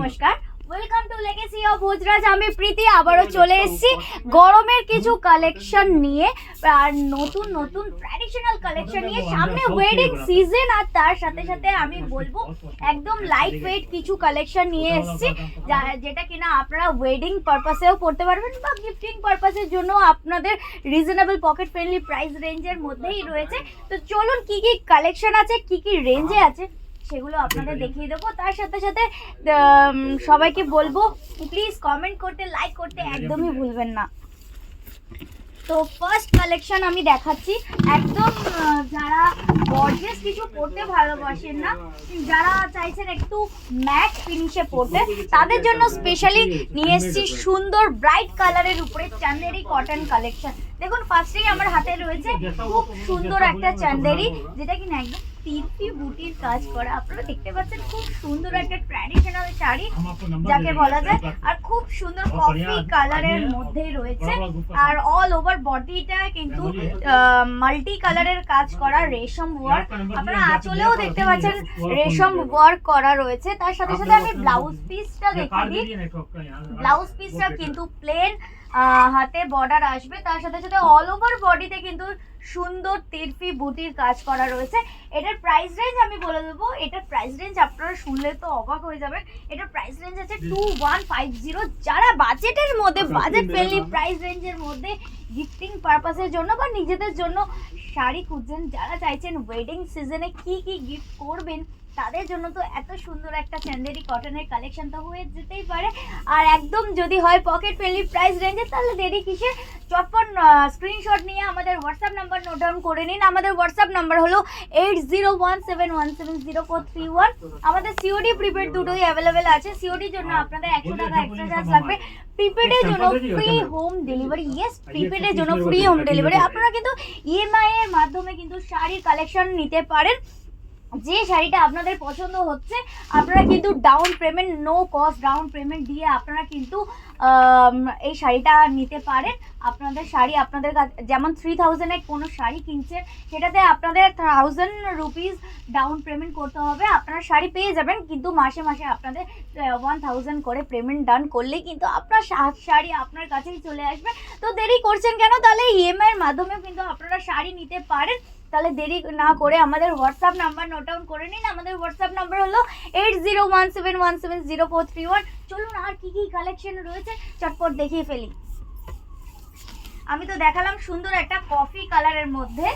নমস্কার, welcome to legacy of Bhojraj. আমি প্রীতি আবারও চলে এসেছি গরমের কিছু কালেকশন নিয়ে, আর নতুন নতুন ট্র্যাডিশনাল কালেকশন নিয়ে। সামনে ওয়েডিং সিজন, আর তার সাথে সাথে আমি বলবো একদম লাইট ওয়েট কিছু কালেকশন নিয়ে এসেছি, যেটা কিনা আপনারা ওয়েডিং পারপাসেও পড়তে পারবেন বা গিফটিং পারপাসের জন্য আপনাদের রিজনেবল পকেট ফ্রেন্ডলি প্রাইস রেঞ্জের মধ্যেই রয়েছে। তো চলুন কি কি কালেকশন আছে, কি কি রেঞ্জে আছে সেগুলো আপনাদের দেখিয়ে দেবো। তার সাথে সাথে সবাইকে বলবো প্লিজ কমেন্ট করতে, লাইক করতে একদমই ভুলবেন না। তো ফার্স্ট কালেকশন আমি দেখাচ্ছি, একদম যারা গর্জিয়াস কিছু পরতে ভালোবাসেন না, যারা চাইছেন একটু ম্যাট ফিনিশে পরতে, তাদের জন্য স্পেশালি নিয়ে এসেছি সুন্দর ব্রাইট কালারের উপরে চান্দেরি কটন কালেকশন। দেখুন ফার্স্টেই আমার হাতে রয়েছে খুব সুন্দর একটা চান্দেরি, যেটা কিনা একদম তিরপি বুটির কাজ করা। আপনারা দেখতে পাচ্ছেন খুব সুন্দর একটা ট্র্যাডিশনাল শাড়ি যাকে বলা যায়, আর খুব সুন্দর কফি কালারের মধ্যে রয়েছে, আর অল ওভার বডিটা কিন্তু মাল্টি কালারের কাজ করা রেশম ওয়ার্ক। আপনারা আঁচলেও দেখতে পাচ্ছেন রেশম ওয়ার্ক করা রয়েছে। তার সাথে সাথে আমি ব্লাউজ পিসটা দেখিয়ে দিই। ব্লাউজ পিসটা কিন্তু প্লেন হাতে বর্ডার আসবে, তার সাথে সাথে অল ওভার বডিতে কিন্তু সুন্দর তিরপি বুটির কাজ করা রয়েছে। এটার প্রাইস রেঞ্জ আমি বলে দেবো, এটার প্রাইস রেঞ্জ আপনারা শুনলে তো অবাক হয়ে যাবেন। এটার প্রাইস রেঞ্জ আছে 2150। যারা বাজেটের মধ্যে, বাজেট ফ্রেন্ডলি প্রাইস রেঞ্জের মধ্যে গিফটিং পারপাসের জন্য বা নিজেদের জন্য শাড়ি খুঁজছেন, যারা চাইছেন ওয়েডিং সিজনে কি কি গিফট করবেন, তাদের জন্য তো এত সুন্দর একটা চান্দেরি কটনের কালেকশন তো হয়ে যেতেই পারে। আর একদম যদি হয় পকেট ফ্রেন্ডলি প্রাইস রেঞ্জে, তাহলে দেরি কিসে, চটপট স্ক্রিনশট নিয়ে আমাদের হোয়াটসঅ্যাপ নাম্বার নোট ডাউন করে নিন। আমাদের হোয়াটসঅ্যাপ নাম্বার হলো 8017170431। আমাদের সিওডি প্রিপেড দুটোই অ্যাভেলেবেল আছে। সিওডির জন্য আপনাদের 100 টাকা এক্সট্রা চার্জ লাগবে, প্রিপেডের জন্য ফ্রি হোম ডেলিভারি। ইয়েস, প্রিপেডের জন্য ফ্রি হোম ডেলিভারি। আপনারা কিন্তু ইএমআই এর মাধ্যমে কিন্তু শাড়ির কালেকশন নিতে পারেন। যে শাড়িটা আপনাদের পছন্দ হচ্ছে, আপনারা কিন্তু down payment, no cost down payment দিয়ে আপনারা কিন্তু এই শাড়িটা নিতে পারেন। আপনাদের শাড়ি আপনাদের যেমন 3000-এর কোনো শাড়ি কিনছেন, সেটাতে আপনাদের 1000 রুপিস ডাউন পেমেন্ট করতে হবে, আপনারা শাড়ি পেয়ে যাবেন। কিন্তু মাসে মাসে আপনাদের 1000 করে পেমেন্ট ডান করলেই কিন্তু আপনার শাড়ি আপনার কাছেই চলে আসবে। তো দেরি করছেন কেন, তাহলে ইএমআই এর মাধ্যমে কিন্তু আপনারা শাড়ি নিতে পারেন। তাহলে দেরি না করে আমাদের হোয়াটসঅ্যাপ নাম্বার নোট ডাউন করে নিন। আমাদের হোয়াটসঅ্যাপ নাম্বার হলো 8017170431। চলুন আর কি কি কালেকশন রয়েছে চটপট দেখিয়ে ফেলি। আমি তো দেখালাম সুন্দর একটা কফি কালারের মধ্যে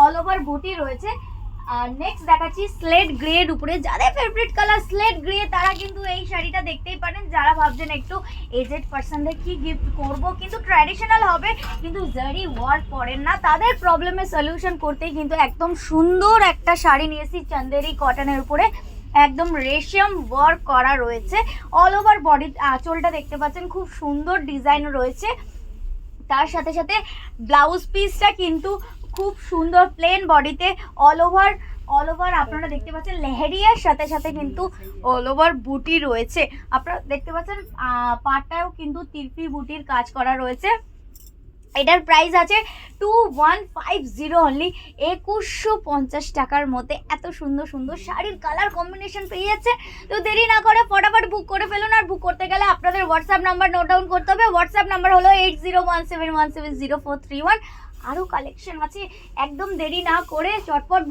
অল ওভার বুটি রয়েছে। আর নেক্সট দেখাচ্ছি স্লেট গ্রে এর উপরে। যাদের ফেভারিট কালার স্লেট গ্রে, তারা কিন্তু এই শাড়িটা দেখতেই পারেন। যারা ভাবছেন একটু এজেড পার্সনদের কি গিফট করব, কিন্তু ট্র্যাডিশনাল হবে কিন্তু জারি ওয়ার্ক করেন না, তাদের প্রবলেমের সলিউশন করতেই কিন্তু একদম সুন্দর একটা শাড়ি নিয়েছি চান্দেরি কটনের উপরে। একদম রেশম ওয়ার্ক করা রয়েছে, অল ওভার বডি আঁচলটা দেখতে পাচ্ছেন খুব সুন্দর ডিজাইন রয়েছে। তার সাথে সাথে ব্লাউজ পিসটা কিন্তু খুব সুন্দর প্লেন বডিতে অল ওভার আপনারা দেখতে পাচ্ছেন লেহেরিয়ার সাথে সাথে কিন্তু অল ওভার বুটি রয়েছে। আপনারা দেখতে পাচ্ছেন পাটটাও কিন্তু তিরপি বুটির কাজ করা রয়েছে। এটার প্রাইস আছে 2150 অনলি, 2150 টাকার মধ্যে এত সুন্দর সুন্দর শাড়ির কালার কম্বিনেশন পেয়ে যাচ্ছে। তো দেরি না করে ফটাফট বুক করে ফেলুন। আর বুক করতে গেলে আপনাদের হোয়াটসঅ্যাপ নাম্বার নোট ডাউন করতে হবে। হোয়াটসঅ্যাপ নাম্বার হলো 8017170431। আরও কালেকশন আছে, একদম দেরি না করে চটপট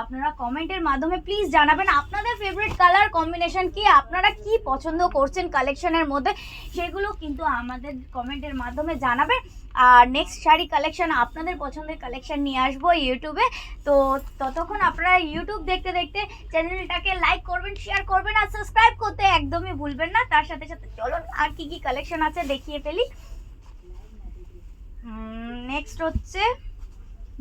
আপনারা কমেন্টের মাধ্যমে প্লিজ জানাবেন আপনাদের ফেভারিট কালার কম্বিনেশন কি, আপনারা কি পছন্দ করছেন কালেকশনের মধ্যে, সেগুলো কিন্তু আমাদের কমেন্টের মাধ্যমে জানাবেন। আর নেক্সট শাড়ি কালেকশন, আপনাদের পছন্দের কালেকশন নিয়ে আসবো ইউটিউবে। তো ততক্ষণ আপনারা ইউটিউব দেখতে দেখতে চ্যানেলটাকে লাইক করবেন, শেয়ার করবেন আর সাবস্ক্রাইব করতে একদমই ভুলবেন না। তার সাথে সাথে চলুন আর কি কি কালেকশন আছে দেখিয়ে ফেলি। নেক্সট হচ্ছে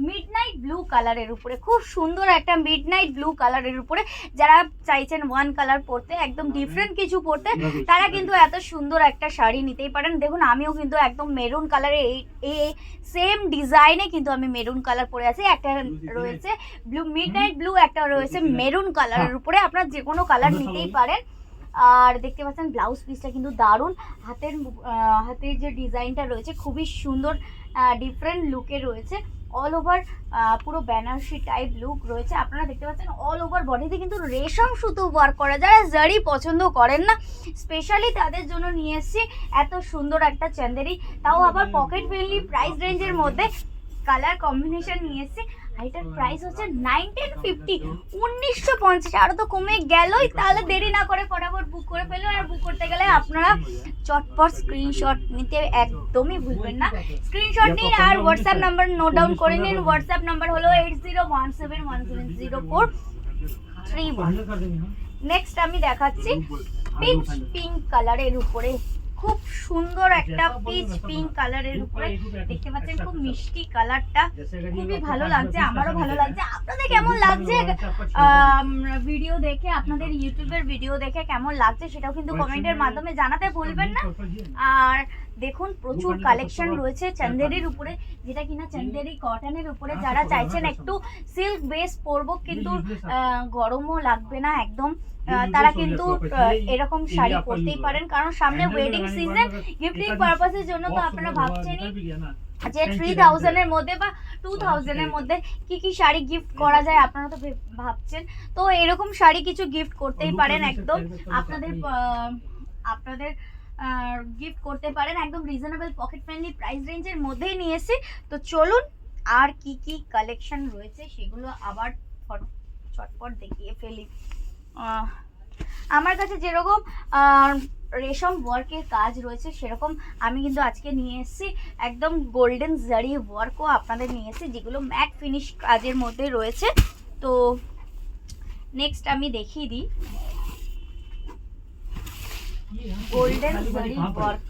মিডনাইট ব্লু কালারের উপরে, খুব সুন্দর একটা মিডনাইট ব্লু কালারের উপরে। যারা চাইছেন ওয়ান কালার পরতে, একদম ডিফারেন্ট কিছু পরতে, তারা কিন্তু এত সুন্দর একটা শাড়ি নিতেই পারেন। দেখুন আমিও কিন্তু একদম মেরুন কালারে, এই সেম ডিজাইনে কিন্তু আমি মেরুন কালার পরে আছি। একটা রয়েছে ব্লু মিডনাইট ব্লু, একটা রয়েছে মেরুন কালারের উপরে। আপনারা যে কোনো কালার নিতেই পারেন। আর দেখতে পাচ্ছেন ব্লাউজ পিসটা কিন্তু দারুণ, হাতের যে ডিজাইনটা রয়েছে খুবই সুন্দর, ডিফারেন্ট লুকে রয়েছে। অল ওভার পুরো বেনারসি টাইপ লুক রয়েছে। আপনারা দেখতে পাচ্ছেন অল ওভার বডিতে কিন্তু রেশম সুতো ওয়ার্ক করা, যারা জারি পছন্দ করেন না স্পেশালি তাদের জন্য নিয়ে এসেছি এত সুন্দর একটা চান্দেরি, তাও আবার পকেট ফ্রেন্ডলি প্রাইস রেঞ্জের মধ্যে কালার কম্বিনেশন নিয়ে এসেছি। আর এটার প্রাইস হচ্ছে 1950, 1950। আরও তো কমে গেলই, তাহলে দেরি না করে ফটাফট বুক করে ফেলুন। আর বুক করতে গেলে আপনারা চটপট স্ক্রিনশট নিতে একদমই ভুলবেন না। স্ক্রিনশট নিন আর হোয়াটসঅ্যাপ নাম্বার নোট ডাউন করে নিন। হোয়াটসঅ্যাপ নাম্বার হলো 8017170431। নেক্সট আমি দেখাচ্ছি পিচ পিঙ্ক কালারের উপরে, খুব সুন্দর একটা পিচ পিঙ্ক কালারের উপরে দেখতে পাচ্ছেন, খুব মিষ্টি কালারটা, খুবই ভালো লাগছে, আমারও ভালো লাগছে। আপনাদের কেমন লাগছে ভিডিও দেখে, আপনাদের ইউটিউবের ভিডিও দেখে কেমন লাগছে সেটাও কিন্তু কমেন্টের মাধ্যমে জানাতে ভুলবেন না। আর দেখুন প্রচুর কালেকশন রয়েছে চান্দেরির উপরে, যেটা কিনা চান্দেরি কটনের উপরে। যারা চাইছেন একটু সিল্ক বেস পরবো কিন্তু গরমও লাগবে না একদম, তারা কিন্তু এরকম শাড়ি পরতেই পারেন, কারণ সামনে ওয়েডিং সিজন, গিফটিং পারপাসের জন্য তো আপনারা ভাবছেনই যে 3000 এর মধ্যে বা 2000 এর মধ্যে কি কি শাড়ি গিফট করা যায়, আপনারা তো ভাবছেন। তো এরকম শাড়ি কিছু গিফট করতেই পারেন, একদম আপনাদের গিফট করতে পারেন, একদম রিজনেবল পকেট ফ্রেন্ডলি প্রাইস রেঞ্জের মধ্যেই নিয়ে এসেছি। তো চলুন আর কি কি কালেকশন রয়েছে সেগুলো আবার চটপট দেখিয়ে ফেলি। আমার কাছে যেরকম রেশম ওয়ার্কের কাজ রয়েছে সেরকম আমি কিন্তু আজকে নিয়ে এসেছি একদম গোল্ডেন জারি ওয়ার্কও আপনাদের নিয়ে এসেছি, যেগুলো ম্যাট ফিনিশ কাজের মধ্যে রয়েছে। তো নেক্সট আমি দেখিয়ে দিই গোল্ডেন জারি ওয়ার্ক।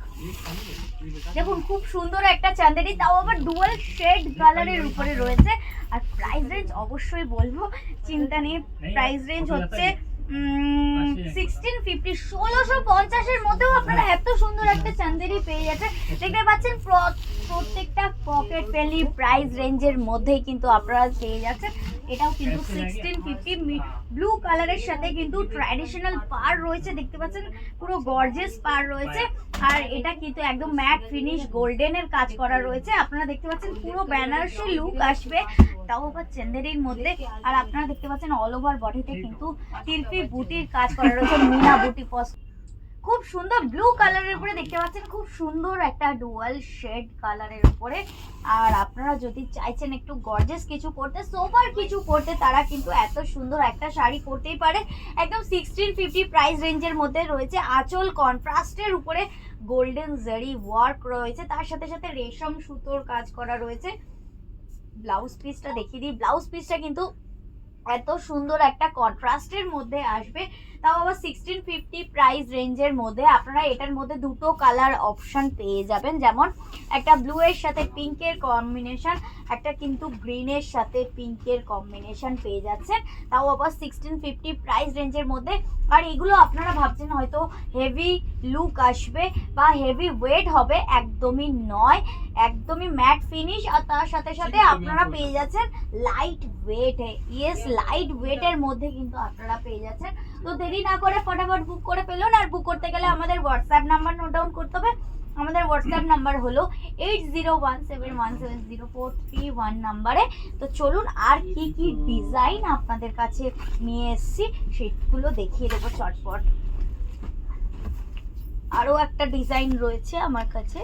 দেখুন খুব সুন্দর একটা চান্দেরি, তাও আবার ডুয়াল শেড কালারের উপরে রয়েছে। আর প্রাইস রেঞ্জ অবশ্যই বলবো, চিন্তা নেই, প্রাইস রেঞ্জ হচ্ছে 1650, 1650 এর মধ্যেও আপনারা এত সুন্দর একটা চান্দেরি পেয়ে যাচ্ছেন। দেখতে পাচ্ছেন প্রত্যেকটা পকেট ফ্রেন্ডলি প্রাইস রেঞ্জের মধ্যেই কিন্তু আপনারা পেয়ে যাচ্ছেন। এটাও কিন্তু 1650 ব্লু কালারের সাথে কিন্তু ট্র্যাডিশনাল পার রয়েছে, দেখতে পাচ্ছেন পুরো গর্জিয়াস পার রয়েছে। আর এটা কিন্তু একদম ম্যাট ফিনিশ গোল্ডেনের কাজ করা রয়েছে। আপনারা দেখতে পাচ্ছেন পুরো বেনারসি লুক আসবে, তাও আবার চান্দেরির মধ্যে। আর আপনারা দেখতে পাচ্ছেন অল ওভার বডিতে কিন্তু তিলপি বুটির কাজ করা রয়েছে, মিনা বুটি পস, খুব সুন্দর ব্লু কালারের উপরে দেখতে পাচ্ছেন, খুব সুন্দর একটা ডুয়াল শেড কালারের উপরে। আর আপনারা যদি চাইছেন একটু গর্জিয়াস কিছু করতে, সোবার কিছু করতে, তারা কিন্তু এত সুন্দর একটা শাড়ি পরতেই পারে। একদম 1650 প্রাইস রেঞ্জের মধ্যে রয়েছে। আঁচল কন্ট্রাস্টের উপরে গোল্ডেন জারি ওয়ার্ক রয়েছে, তার সাথে সাথে রেশম সুতোর কাজ করা রয়েছে। ব্লাউজ পিসটা দেখিয়ে দিই, ব্লাউজ পিসটা কিন্তু এত সুন্দর একটা কন্ট্রাস্টের মধ্যে আসবে, তাও আবার 1650 প্রাইস রেঞ্জের মধ্যে। আপনারা এটার মধ্যে দুটো কালার অপশন পেয়ে যাবেন, যেমন একটা ব্লু এর সাথে পিঙ্কের কম্বিনেশন, একটা কিন্তু গ্রিনের সাথে পিঙ্কের কম্বিনেশন পেয়ে যাচ্ছেন, তাও আবার 1650 প্রাইস রেঞ্জের মধ্যে। আর এগুলো আপনারা ভাবছেন হয়তো হেভি লুক আসবে বা হেভি ওয়েট হবে, একদমই নয়, একদমই ম্যাট ফিনিশ। আর তার সাথে সাথে আপনারা পেয়ে যাচ্ছেন লাইট ওয়েট, ইয়েস লাইট ওয়েটের মধ্যে কিন্তু আপনারা পেয়ে যাচ্ছেন। তো দেরি না করে ফটাফট বুক করে ফেলুন। আর বুক করতে গেলে আমাদের হোয়াটসঅ্যাপ নাম্বার নোট ডাউন করতে হবে। আমাদের হোয়াটসঅ্যাপ নাম্বার হলো 8017170431 নাম্বারে। তো চলুন আর কি কি ডিজাইন আপনাদের কাছে নিয়ে এসেছি সেগুলো দেখিয়ে দেবো চটপট। আরও একটা ডিজাইন রয়েছে আমার কাছে।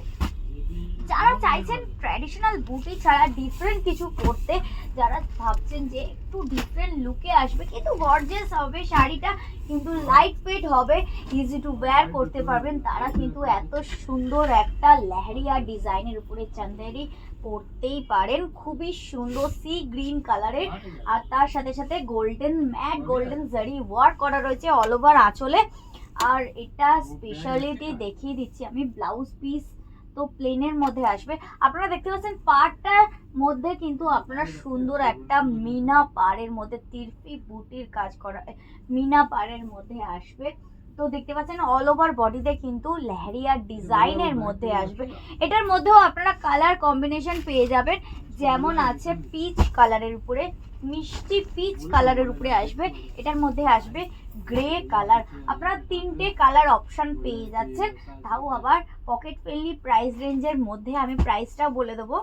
যারা চাইছেন ট্র্যাডিশনাল বুটি ছাড়া ডিফারেন্ট কিছু করতে, যারা ভাবছেন যে একটু ডিফারেন্ট লুকে আসবে কিন্তু গর্জিয়াস হবে, শাড়িটা কিন্তু লাইট ওয়েট হবে, ইজি টু ওয়্যার করতে পারবেন, তারা কিন্তু এত সুন্দর একটা লেহেরিয়া ডিজাইনের উপরে চান্দেরি পরতেই পারেন। খুবই সুন্দর সি গ্রিন কালারের, আর তার সাথে সাথে গোল্ডেন ম্যাট গোল্ডেন জারি ওয়ার্ক করা রয়েছে অল ওভার আঁচলে। আর এটা স্পেশালিটি দেখিয়ে দিচ্ছি আমি, ব্লাউজ পিস তো প্লেনের মধ্যে আসবে। আপনারা দেখতে পাচ্ছেন পাড়টার মধ্যে কিন্তু আপনারা সুন্দর একটা মিনা পাড়ের মধ্যে তিরপি বুটির কাজ করা মিনা পাড়ের মধ্যে আসবে। তো দেখতে পাচ্ছেন অল ওভার বডিতে কিন্তু লেহেরিয়া ডিজাইনের মধ্যে আসবে। এটার মধ্যেও আপনারা কালার কম্বিনেশন পেয়ে যাবেন, যেমন আছে পিচ কালারের উপরে, মিষ্টি পিচ কালারের উপরে আসবে, এটার মধ্যে আসবে গ্রে কালার। আপনারা তিনটে কালার অপশন পেয়ে যাচ্ছেন, তাও আবার পকেট ফ্রেন্ডলি প্রাইস রেঞ্জের মধ্যে। আমি প্রাইসটাও বলে দেবো,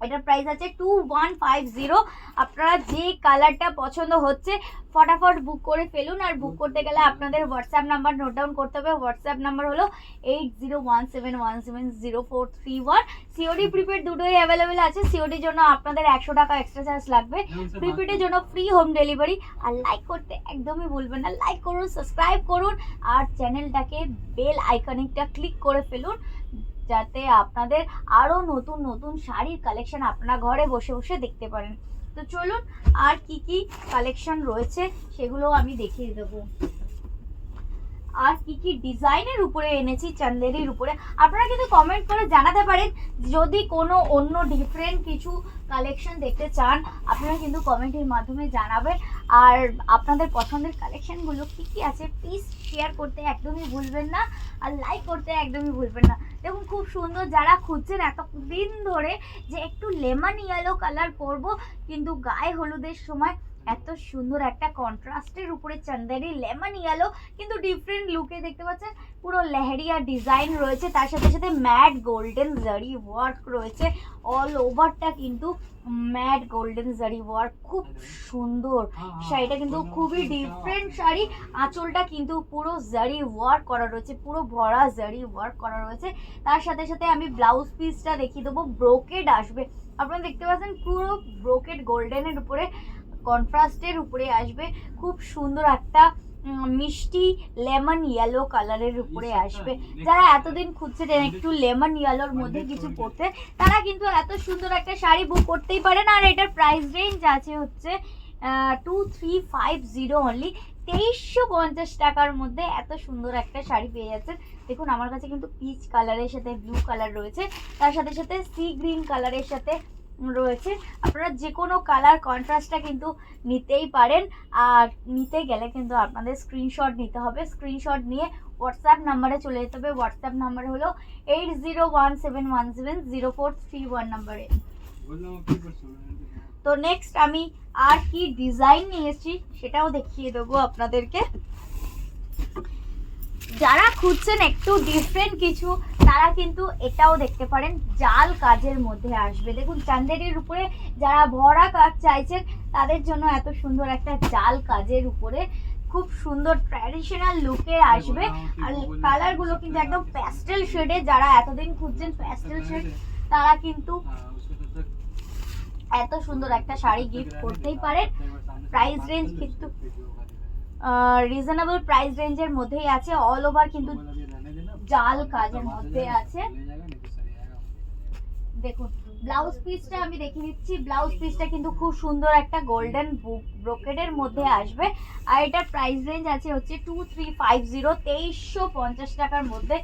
এটার প্রাইস আছে 2150। আপনারা যে কালারটা পছন্দ হচ্ছে ফটাফট বুক করে ফেলুন। আর বুক করতে গেলে আপনাদের হোয়াটসঅ্যাপ নাম্বার নোট ডাউন করতে হবে। হোয়াটসঅ্যাপ নাম্বার হলো 8017170431। সিওডি প্রিপেড দুটোই অ্যাভেলেবেল আছে। সিওডির জন্য আপনাদের 100 টাকা এক্সট্রা চার্জ লাগবে, প্রিপেডের জন্য ফ্রি হোম ডেলিভারি। আর লাইক করতে একদমই ভুলবেন না, লাইক করুন, সাবস্ক্রাইব করুন আর চ্যানেলটাকে বেল আইকনটা ক্লিক করে ফেলুন, যাতে আপনাদের আরও নতুন নতুন শাড়ির কালেকশন আপনারা ঘরে বসে বসে দেখতে পারেন। তো চলুন আর কি কি কালেকশন রয়েছে সেগুলো আমি দেখিয়ে দেবো। আর কি কি ডিজাইনের উপরে এনেছি চান্দেরির উপরে, আপনারা কিন্তু কমেন্ট করে জানাতে পারেন। যদি কোনো অন্য ডিফারেন্ট কিছু কালেকশন দেখতে চান আপনারা কিন্তু কমেন্টের মাধ্যমে জানাবেন। আর আপনাদের পছন্দের কালেকশনগুলো কি কি আছে প্লিজ শেয়ার করতে একদমই ভুলবেন না, আর লাইক করতে একদমই ভুলবেন না। দেখুন খুব সুন্দর, যারা খুঁজছেন এতদিন ধরে যে একটু লেমন ইয়েলো কালার পরবো কিন্তু গায়ে হলুদের সময়, এত সুন্দর একটা কন্ট্রাস্টের উপরে চান্দেরি লেমন ইয়েলো কিন্তু ডিফারেন্ট লুকে দেখতে পাচ্ছেন। পুরো লেহেরিয়া ডিজাইন রয়েছে, তার সাথে সাথে ম্যাট গোল্ডেন জারি ওয়ার্ক রয়েছে। অল ওভারটা কিন্তু ম্যাট গোল্ডেন জারি ওয়ার্ক, খুব সুন্দর শাড়িটা কিন্তু খুবই ডিফারেন্ট শাড়ি। আঁচলটা কিন্তু পুরো জারি ওয়ার্ক করা রয়েছে, পুরো ভরা জারি ওয়ার্ক করা রয়েছে। তার সাথে সাথে আমি ব্লাউজ পিসটা দেখিয়ে দেবো, ব্রোকেড আসবে। আপনারা দেখতে পাচ্ছেন পুরো ব্রোকেড গোল্ডেনের উপরে কন্ট্রাস্টের উপরে আসবে, খুব সুন্দর একটা মিষ্টি লেমন ইয়েলো কালারের উপরে আসবে। যারা এতদিন খুঁজছিলেন একটু লেমন ইয়েলোর মধ্যে কিছু পরতে, তারা কিন্তু এত সুন্দর একটা শাড়ি বুক করতেই পারেন। আর এটার প্রাইস রেঞ্জ আছে হচ্ছে 2350 অনলি, 2350 টাকার মধ্যে এত সুন্দর একটা শাড়ি পেয়ে যাচ্ছেন। দেখুন আমার কাছে কিন্তু পিচ কালারের সাথে ব্লু কালার রয়েছে, তার সাথে সাথে সি গ্রিন কালারের সাথে রয়েছে। আপনারা যে কোনো কালার কন্ট্রাস্টটা কিন্তু নিতেই পারেন। আর নিতে গেলে কিন্তু আপনাদের স্ক্রিনশট নিতে হবে, স্ক্রিনশট নিয়ে হোয়াটসঅ্যাপ নাম্বারে চলে যেতে হবে। হোয়াটসঅ্যাপ নাম্বার হলো 8017170431 নাম্বারে। তো নেক্সট আমি আর কি ডিজাইন নিয়েছি সেটাও দেখিয়ে দেবো আপনাদেরকে। যারা খুঁজছেন একটু ডিফারেন্ট কিছু তারা কিন্তু এটাও দেখতে পারেন, জাল কাজের মধ্যে আসবে। দেখুন চান্দেরির উপরে যারা ভরা কাজ চাইছেন তাদের জন্য এত সুন্দর একটা জাল কাজের উপরে খুব সুন্দর ট্র্যাডিশনাল লুকে আসবে। আর কালারগুলো কিন্তু একদম প্যাস্টেল শেডে, যারা এতদিন খুঁজছেন প্যাস্টেল শেড তারা কিন্তু এত সুন্দর একটা শাড়ি গিফট করতেই পারেন। প্রাইস রেঞ্জ কিন্তু রিজনেবল প্রাইস রেঞ্জের মধ্যেই আছে, অল ওভার কিন্তু জাল কাজের মধ্যে আছে। দেখুন ব্লাউজ পিসটা আমি দেখিয়ে দিচ্ছি, ব্লাউজ পিসটা কিন্তু খুব সুন্দর একটা গোল্ডেন ব্রোকেডের মধ্যে আসবে। আর এটার প্রাইস রেঞ্জ আছে হচ্ছে 2350, 2350 টাকার মধ্যে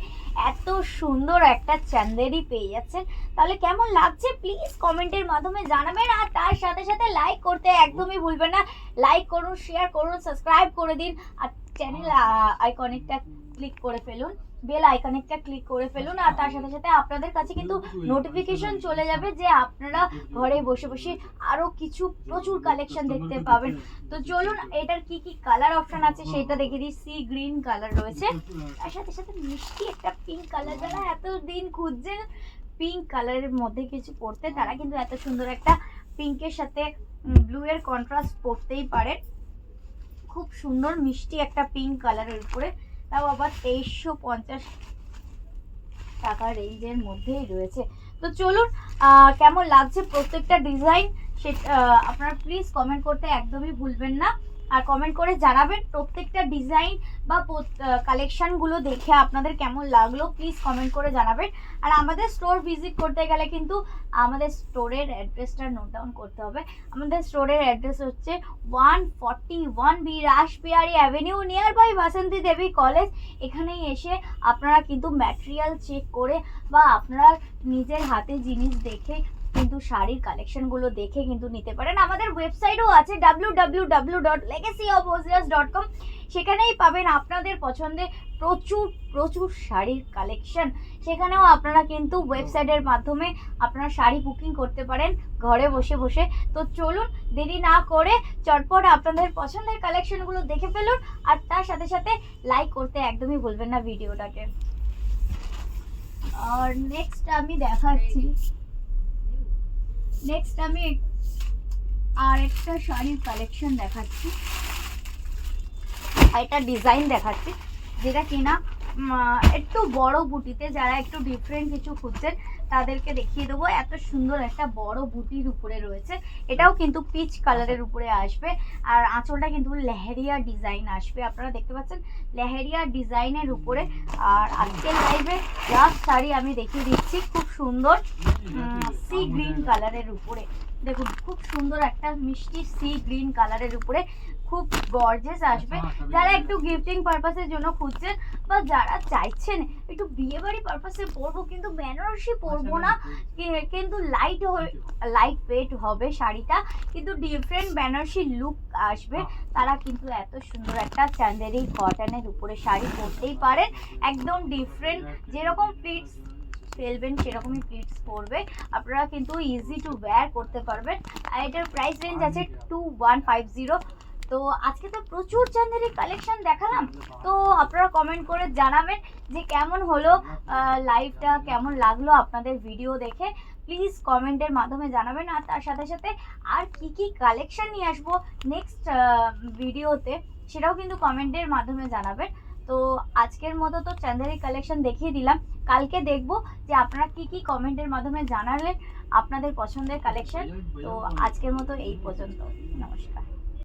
এত সুন্দর একটা চান্দেরি পেয়ে যাচ্ছেন। তাহলে কেমন লাগছে প্লিজ কমেন্টের মাধ্যমে জানাবেন। আর তার সাথে সাথে লাইক করতে একদমই ভুলবেন না, লাইক করুন, শেয়ার করুন, সাবস্ক্রাইব করে দিন। আর চ্যানেল আইকনিকটা ক্লিক করে ফেলুন, বেল আইকনিকটা ক্লিক করে ফেলুন। আর তার সাথে সাথে আপনাদের কাছে কিন্তু নোটিফিকেশন চলে যাবে যে আপনারা ঘরে বসে বসে আরো কিছু প্রচুর কালেকশন দেখতে পাবেন। তো চলুন এটার কি কি কালার অপশন আছে সেটা দেখে দিই। সি গ্রিন কালার রয়েছে, তার সাথে সাথে মিষ্টি একটা পিঙ্ক কালার। যারা এতদিন খুঁজছেন পিঙ্ক কালারের মধ্যে কিছু পরতে তারা কিন্তু এত সুন্দর একটা পিঙ্কের সাথে ব্লু এর কন্ট্রাস্ট পরতেই পারেন। খুব সুন্দর মিষ্টি একটা পিঙ্ক কালারের উপরে, তাও আবার 2350 টাকা রেঞ্জের মধ্যেই রয়েছে। তো চলুন কেমন লাগছে প্রত্যেকটা ডিজাইন সেটা আপনারা প্লিজ কমেন্ট করতে একদমই ভুলবেন না। আর কমেন্ট করে জানাবেন প্রত্যেকটা ডিজাইন বা কালেকশনগুলো দেখে আপনাদের কেমন লাগলো প্লিজ কমেন্ট করে জানাবেন। আর আমাদের স্টোর ভিজিট করতে গেলে কিন্তু আমাদের স্টোরের অ্যাড্রেসটা নোট ডাউন করতে হবে। আমাদের স্টোরের অ্যাড্রেস হচ্ছে 141B Rashbehari avenue, near by Basanti Devi college. এখানেই এসে আপনারা কিন্তু ম্যাটেরিয়াল চেক করে বা আপনারা নিজের হাতে জিনিস দেখে কিন্তু শাড়ির কালেকশনগুলো দেখে কিন্তু নিতে পারেন। আমাদের ওয়েবসাইটও আছে www.legacyofbojras.com, সেখানেই পাবেন আপনাদের পছন্দের প্রচুর প্রচুর শাড়ির কালেকশন। সেখানেও আপনারা কিন্তু ওয়েবসাইটের মাধ্যমে আপনারা শাড়ি বুকিং করতে পারেন ঘরে বসে বসে। তো চলুন দেরি না করে চটপট আপনাদের পছন্দের কালেকশনগুলো দেখে ফেলুন। আর তার সাথে সাথে লাইক করতে একদমই ভুলবেন না ভিডিওটাকে। আর নেক্সট আমি দেখাচ্ছি নেক্সট আমি আর একটা শাড়ির কালেকশন দেখাচ্ছি, আর একটা ডিজাইন দেখাচ্ছি যেটা কিনা একটু বড় বুটিতে, যারা একটু ডিফারেন্ট কিছু খুঁজছেন তাদেরকে দেখিয়ে দেবো। এত সুন্দর একটা বড় বুটির উপরে রয়েছে, এটাও কিন্তু পিচ কালারের উপরে আসবে, আর আঁচলটা কিন্তু লেহেরিয়া ডিজাইন আসবে। আপনারা দেখতে পাচ্ছেন লেহেরিয়া ডিজাইনের উপরে। আর আজকের লাইভে লাস্ট শাড়ি আমি দেখিয়ে দিচ্ছি, খুব সুন্দর সি গ্রিন কালারের উপরে। দেখুন খুব সুন্দর একটা মিষ্টি সি গ্রিন কালারের উপরে, খুব গর্জিয়াস আসবে। যারা একটু গিফটিং পারপাসের জন্য খুঁজছেন বা যারা চাইছেন একটু বিয়ে বাড়ি পারপাসে পরবো কিন্তু বেনারসি পরবো না, কিন্তু লাইট ওয়েট হবে শাড়িটা, কিন্তু ডিফারেন্ট বেনারসি লুক আসবে, তারা কিন্তু এত সুন্দর একটা চান্দেরি কটনের উপরে শাড়ি পরতেই পারেন। একদম ডিফারেন্ট, যেরকম প্লিটস ফেলবেন সেরকমই প্লিটস পরবে, আপনারা কিন্তু ইজি টু ওয়্যার করতে পারবেন। আর এটার প্রাইস রেঞ্জ আছে 2150। তো আজকে তো প্রচুর চান্দেরি কালেকশন দেখালাম, তো আপনারা কমেন্ট করে জানাবেন যে কেমন হলো লাইভটা, কেমন লাগলো আপনাদের ভিডিও দেখে। প্লিজ কমেন্টের মাধ্যমে জানাবেন। আর তার সাথে সাথে আর কি কি কালেকশন নিয়ে আসবো নেক্সট ভিডিওতে, সেটাও কিন্তু কমেন্টের মাধ্যমে জানাবেন। তো আজকের মতো তো চান্দেরি কালেকশন দেখিয়ে দিলাম, কালকে দেখবো যে আপনারা কি কি কমেন্টের মাধ্যমে জানালেন আপনাদের পছন্দের কালেকশন। তো আজকের মতো এই পর্যন্ত, নমস্কার।